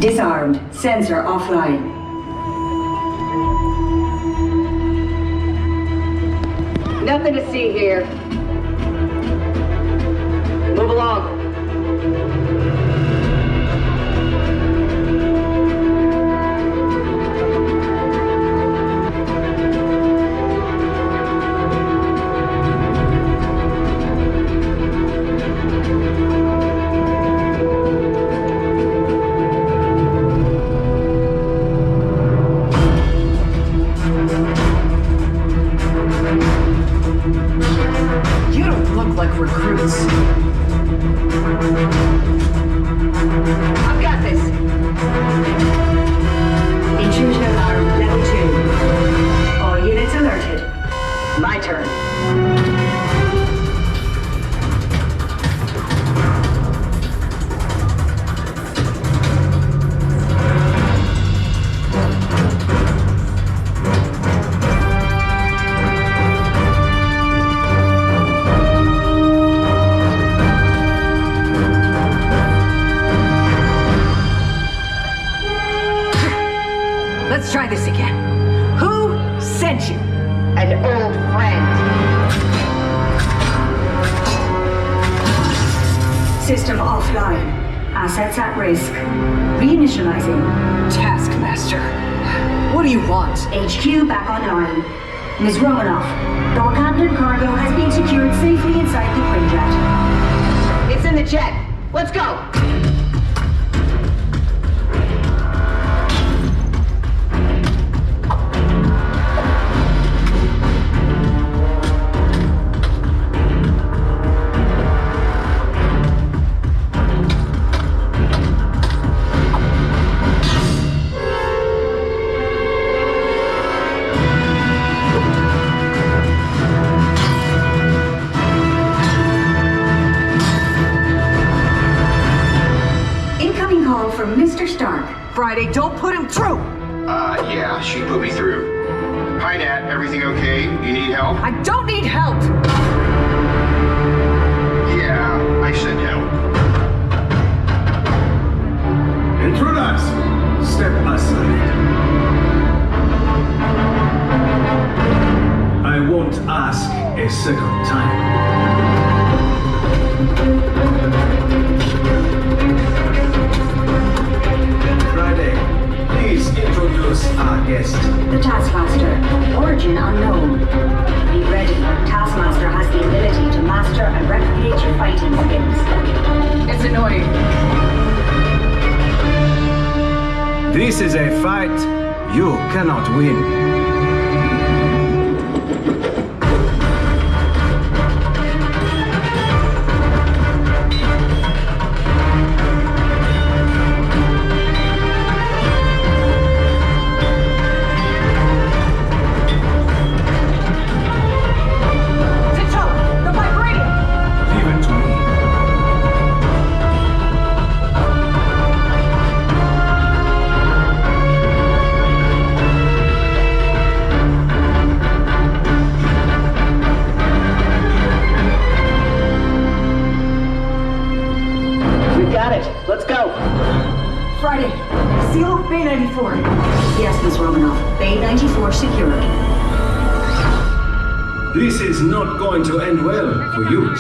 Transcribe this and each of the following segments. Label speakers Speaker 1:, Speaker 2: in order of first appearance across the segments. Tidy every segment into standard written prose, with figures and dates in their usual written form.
Speaker 1: Disarmed. Sensor offline. Nothing to see here. Move along. I've got this. Intrusion alarm level 2. All units alerted. My turn. Let's try this again. Who sent you? An old friend. System offline. Assets at risk. Reinitializing.
Speaker 2: Taskmaster. What do you want?
Speaker 1: HQ back online. Ms. Romanoff, the Wakandan cargo has been secured safely inside the Quinjet. It's in the jet. Let's go! From Mr. Stark.
Speaker 2: Friday, don't put him through!
Speaker 3: Yeah, she put me through. Hi, Nat. Everything okay? You need help?
Speaker 2: I don't need help!
Speaker 3: Yeah, I said help.
Speaker 4: Intruders, step aside. I won't ask a second time. Please introduce our guest.
Speaker 1: The Taskmaster. Origin unknown. Be ready. Taskmaster has the ability to master and replicate your fighting skills.
Speaker 2: It's annoying.
Speaker 4: This is a fight you cannot win.
Speaker 1: Let's go.
Speaker 2: Friday, seal off Bay 94.
Speaker 1: Yes, Ms. Romanoff. Bay 94 secured.
Speaker 4: This is not going to end well for you.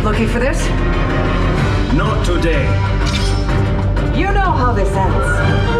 Speaker 2: Looking for this?
Speaker 4: Not today.
Speaker 2: You know how this ends.